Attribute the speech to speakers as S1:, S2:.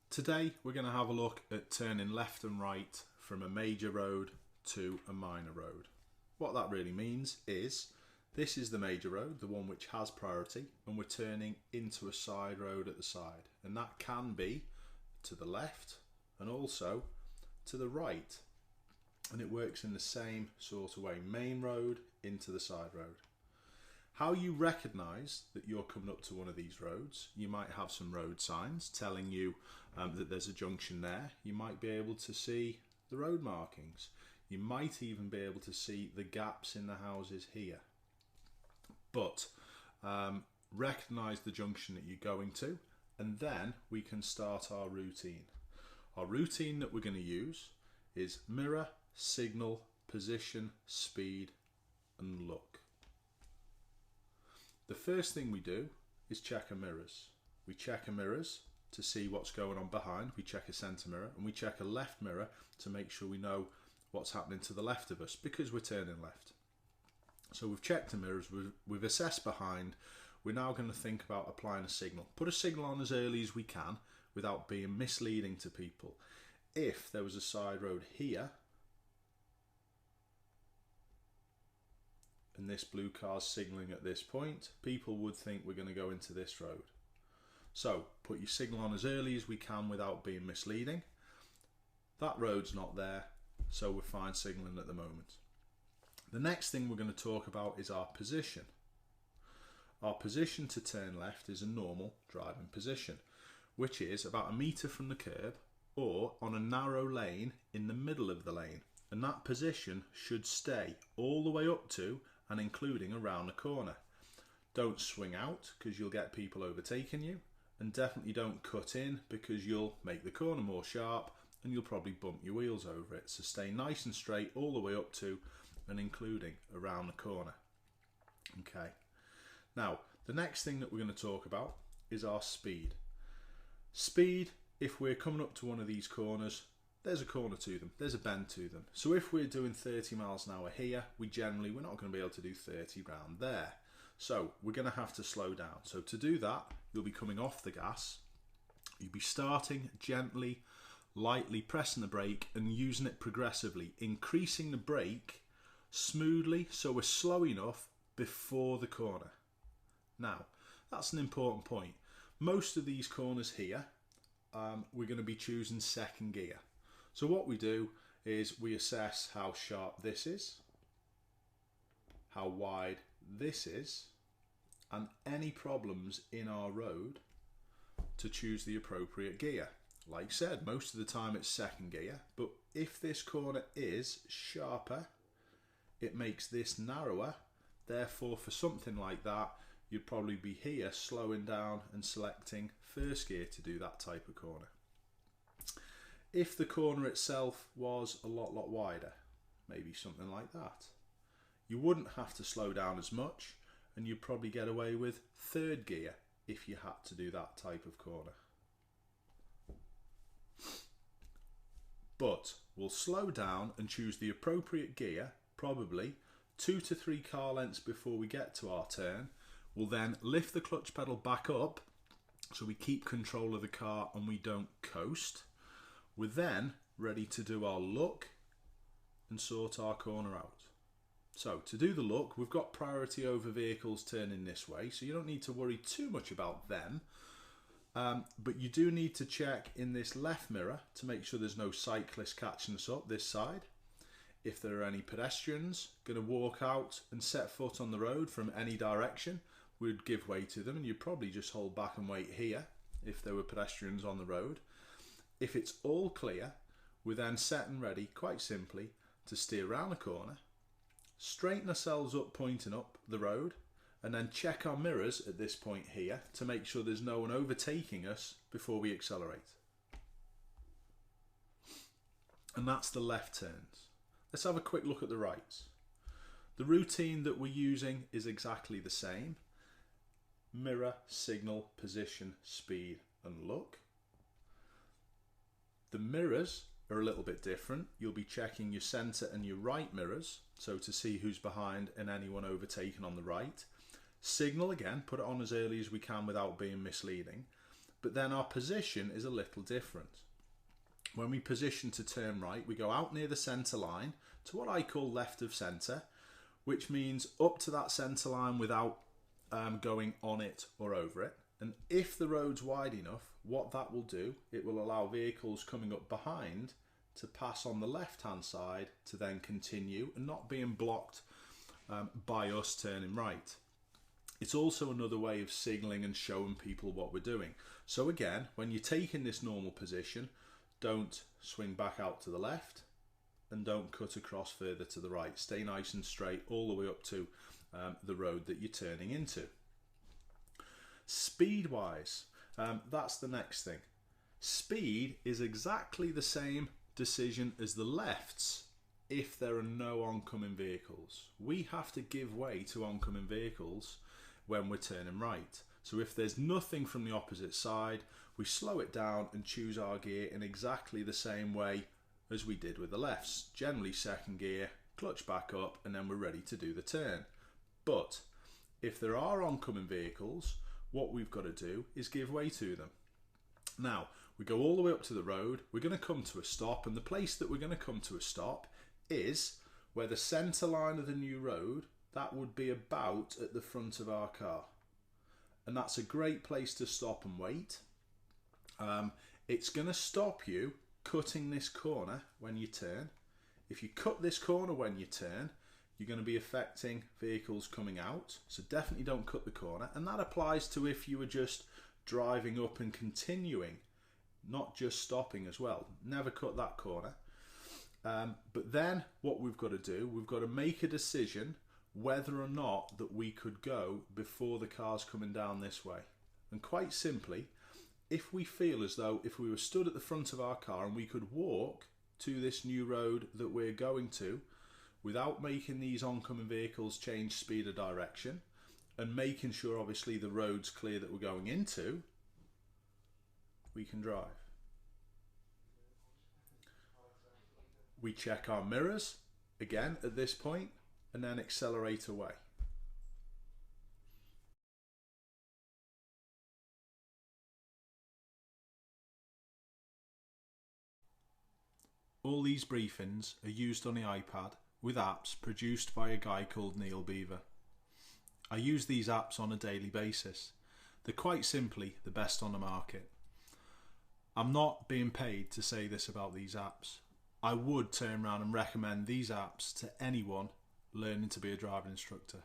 S1: Today we're going to have a look at turning left and right from a major road to a minor road. What that really means is this is the major road, the one which has priority, and we're turning into a side road at the side, and that can be to the left and also to the right, and it works in the same sort of way, main road into the side road. How you recognise that you're coming up to one of these roads, you might have some road signs telling you that there's a junction there. You might be able to see the road markings. You might even be able to see the gaps in the houses here. But recognise the junction that you're going to, and then we can start our routine. Our routine that we're going to use is mirror, signal, position, speed and look. The first thing we do is check our mirrors. We check our mirrors to see what's going on behind. We check a centre mirror and we check a left mirror to make sure we know what's happening to the left of us because we're turning left. So we've checked the mirrors, we've assessed behind. We're now going to think about applying a signal. Put a signal on as early as we can without being misleading to people. If there was a side road here and this blue car's signalling at this point, people would think we're going to go into this road. So put your signal on as early as we can without being misleading. That road's not there, so we're fine signalling at the moment. The next thing we're going to talk about is our position. Our position to turn left is a normal driving position, which is about 1 metre from the curb or on a narrow lane in the middle of the lane. And that position should stay all the way up to and including around the corner. Don't swing out because you'll get people overtaking you, and definitely don't cut in because you'll make the corner more sharp and you'll probably bump your wheels over it. So stay nice and straight all the way up to and including around the corner. Okay, now the next thing that we're going to talk about is our speed. Speed, if we're coming up to one of these corners, there's a corner to them, there's a bend to them. So if we're doing 30 miles an hour here, we're not going to be able to do 30 round there. So we're going to have to slow down. So to do that, you'll be coming off the gas. You'll be starting gently, lightly pressing the brake and using it progressively, increasing the brake smoothly so we're slow enough before the corner. Now, that's an important point. Most of these corners here, we're going to be choosing second gear. So what we do is we assess how sharp this is, how wide this is, and any problems in our road to choose the appropriate gear. Like I said, most of the time it's second gear, but if this corner is sharper, it makes this narrower. Therefore, for something like that, you'd probably be here slowing down and selecting first gear to do that type of corner. If the corner itself was a lot wider, maybe something like that, you wouldn't have to slow down as much and you'd probably get away with third gear if you had to do that type of corner. But we'll slow down and choose the appropriate gear probably 2 to 3 car lengths before we get to our turn. We'll then lift the clutch pedal back up so we keep control of the car and we don't coast. We're then ready to do our look and sort our corner out. So to do the look, we've got priority over vehicles turning this way, so you don't need to worry too much about them. But you do need to check in this left mirror to make sure there's no cyclists catching us up this side. If there are any pedestrians going to walk out and set foot on the road from any direction, we'd give way to them and you'd probably just hold back and wait here if there were pedestrians on the road. If it's all clear, we're then set and ready, quite simply, to steer around the corner, straighten ourselves up pointing up the road, and then check our mirrors at this point here to make sure there's no one overtaking us before we accelerate. And that's the left turns. Let's have a quick look at the rights. The routine that we're using is exactly the same. Mirror, signal, position, speed and look. The mirrors are a little bit different. You'll be checking your centre and your right mirrors, so to see who's behind and anyone overtaken on the right. Signal again, put it on as early as we can without being misleading. but then our position is a little different. When we position to turn right, we go out near the centre line to what I call left of centre, which means up to that centre line without going on it or over it. And if the road's wide enough, what that will do, it will allow vehicles coming up behind to pass on the left-hand side to then continue and not being blocked by us turning right. It's also another way of signalling and showing people what we're doing. So again, when you're taking this normal position, don't swing back out to the left and don't cut across further to the right. Stay nice and straight all the way up to the road that you're turning into. Speed-wise, that's the next thing. Speed is exactly the same decision as the lefts if there are no oncoming vehicles. We have to give way to oncoming vehicles when we're turning right. So if there's nothing from the opposite side, we slow it down and choose our gear in exactly the same way as we did with the lefts. Generally second gear, clutch back up, and then we're ready to do the turn. But if there are oncoming vehicles, what we've got to do is give way to them. Now, we go all the way up to the road, we're going to come to a stop, and the place that we're going to come to a stop is where the centre line of the new road, that would be about at the front of our car. And that's a great place to stop and wait. It's going to stop you cutting this corner when you turn. If you cut this corner when you turn, you're going to be affecting vehicles coming out. So definitely don't cut the corner. And that applies to if you were just driving up and continuing, not just stopping as well. Never cut that corner. But then what we've got to do, we've got to make a decision whether or not that we could go before the car's coming down this way. And quite simply, if we feel as though if we were stood at the front of our car and we could walk to this new road that we're going to without making these oncoming vehicles change speed or direction and making sure obviously the road's clear that we're going into, we can drive. We check our mirrors again at this point and then accelerate away. All these briefings are used on the iPad with apps produced by a guy called Neal Beaver. I use these apps on a daily basis. They're quite simply the best on the market. I'm not being paid to say this about these apps. I would turn around and recommend these apps to anyone learning to be a driving instructor.